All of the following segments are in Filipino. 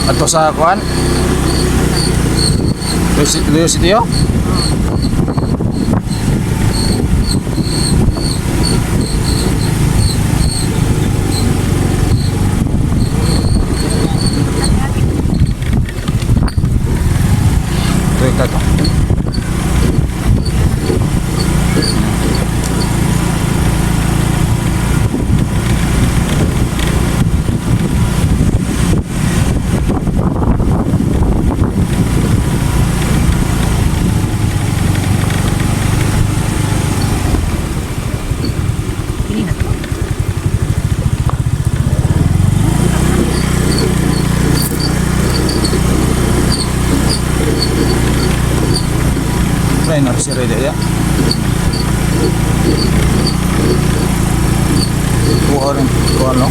Ato sa kuan. Luyo Sitio. Ito to. Trainer si Rede ya. Kuorin, kuano.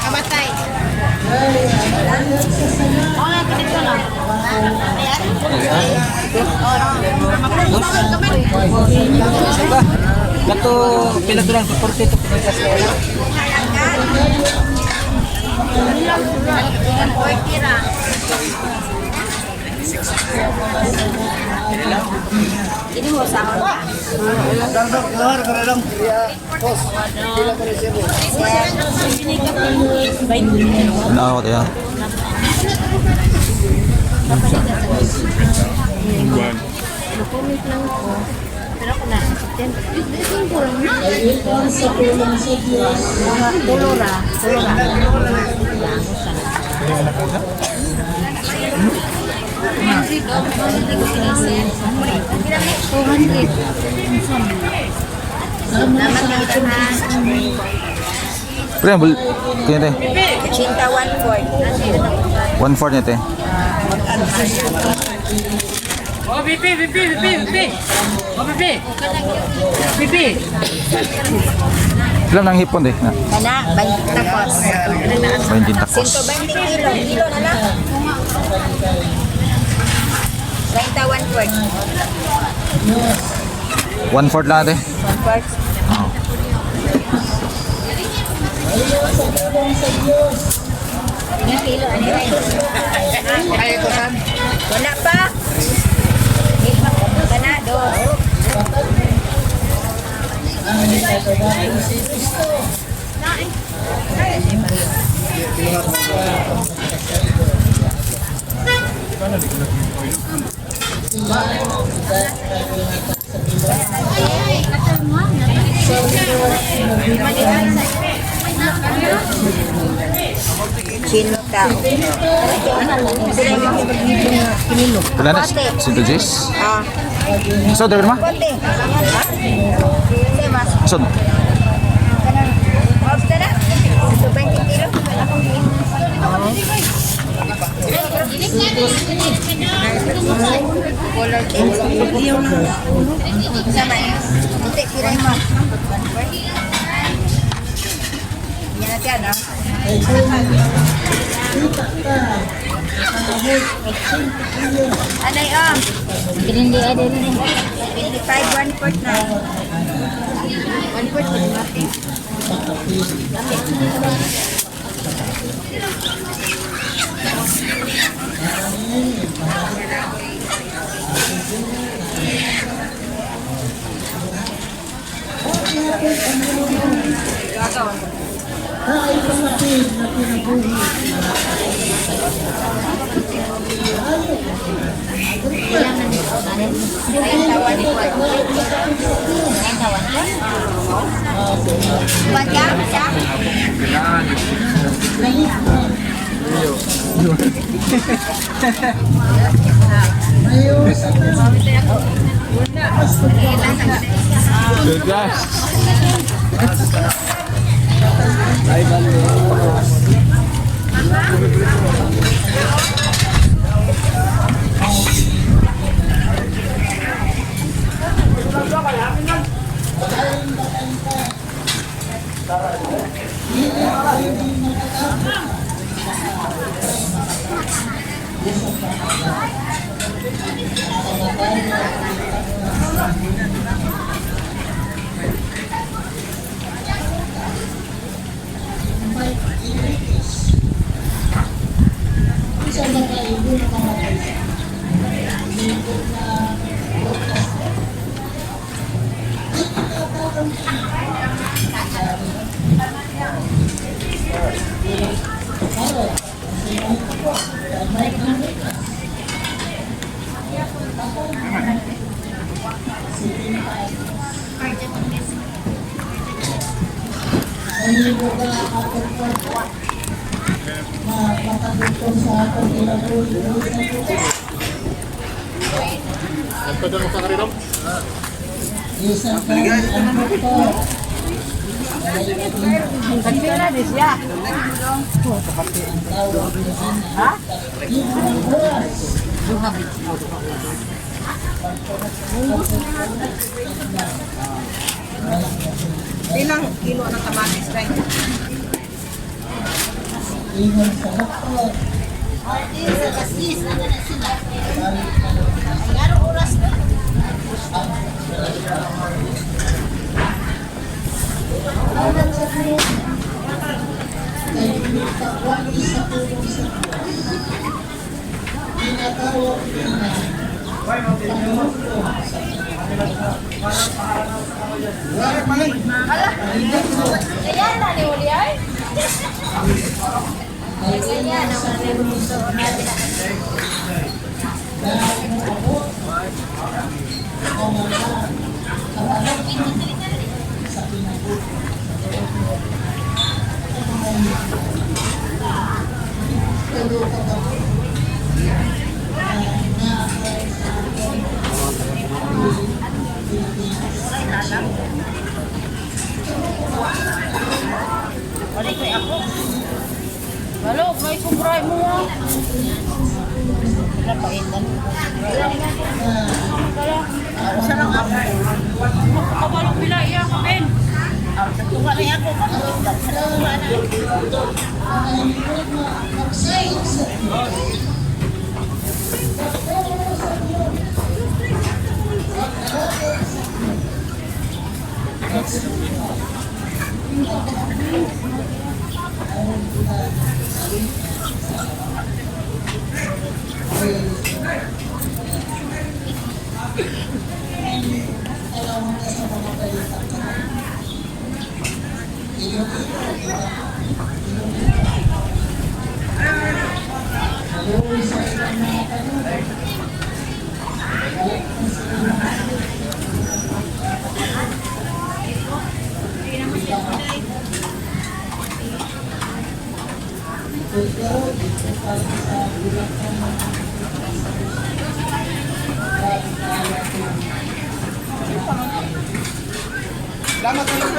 Kamatay. Kato pinatulang suporte ito pinagkas na yan. Ini mo sa ako na. Ano ako tayo? Nakomit lang ko. Pero ako na. Ito ko lang na. Tulura. Pre, bul kaya te. Cinta 1/4. 1/4 niya te. Oh, BP. Oh, BP. Ilan ang hipon te? Na. Kana, 20 takos. 20 takos. 120 kilo. Kilo na lang. 30 1/4. 1/4 lang te. 1/4. Oo. Ilang kilo? Ano yun? Kaya ko san? Wala pa. Kana, 2. Chino tao. Kailan na? Sinto Jis? Ah, So, dagan ma? konti. Mas. So, Basta na. 20 kilo. Color change. Sama. Kunti kiray mo. Yan Yan ah. Anay ah. Pinindi ay din ni. 25 1/4 na. 1/4 din natin. Good guys. Ilang kilo ng kamatis rin? Ayan na ni Uli ay. Ayan na balik kay ako. Halo, may kubray mo. Wala pa itan. Sa lang ako. Kabalong pila iya ka ben. Sa tunga na ako. Sa tunga na. Salamat po lang.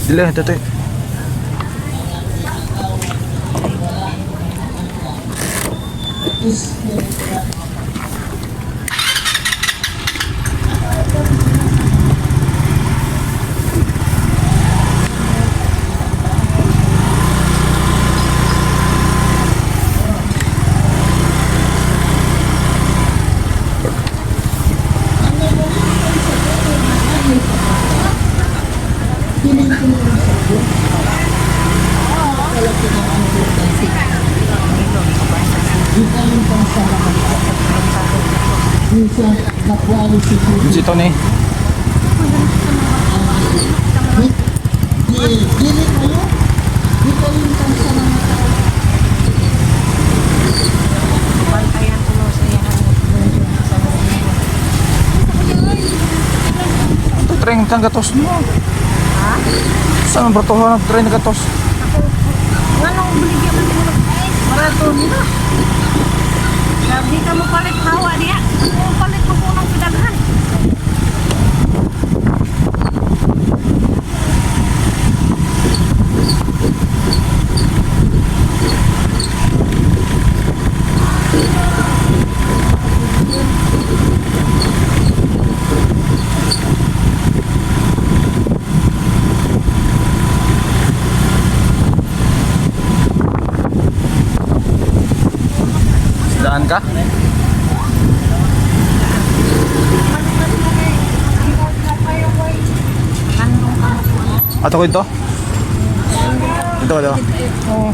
Sila, dito. Dito nih. Itu tren tangga tos mo. Saan ang bertuhan ng tren ka tos? Anong beligyan mo dito? Maraton na. Sabi ka mo palit hawa dia. Mo palit mo ng pinaghan. Daan ka? Ato ko ito? Ito ka daw? Oo.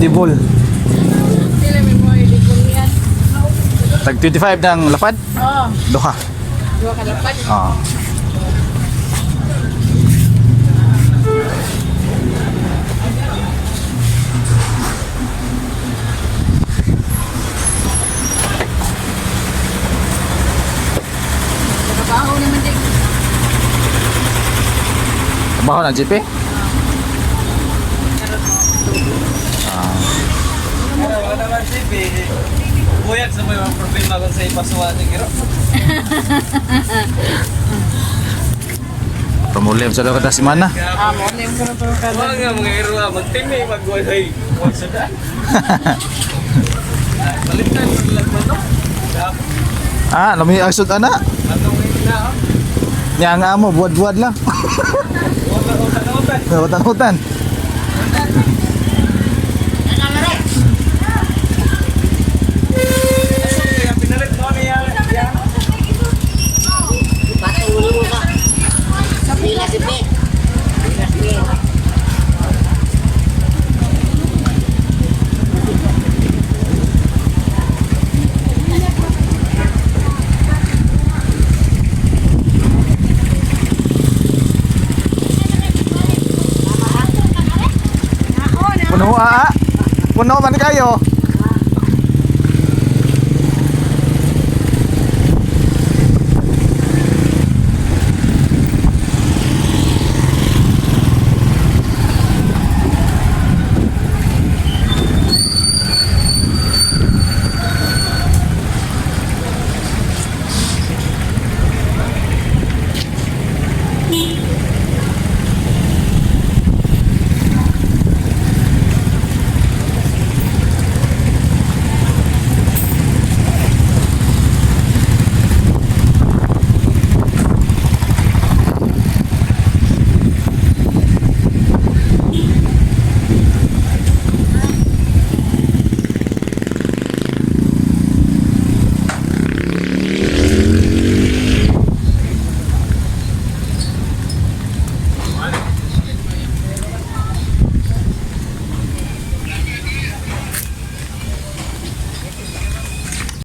edible. Sila may mga edibol yan. Tag 25 ng lapad. Oo. Duha. Dua ka dapat. Ah. Trabaho naman din. Trabaho na GP? Wala naman si buyag sa mga problema kung sa ipasuwa ni Giro. Pamulim sa daw kada semana. Mo na yung pero Wala nga mga hero magtimi magwalay. Wala sada. Balitan mo lang mo no. Ah, lami agsud ana. Anong ina? Nya nga mo buad-buad lang. Hutan-hutan. Pinalit mo niya. Puno man kayo.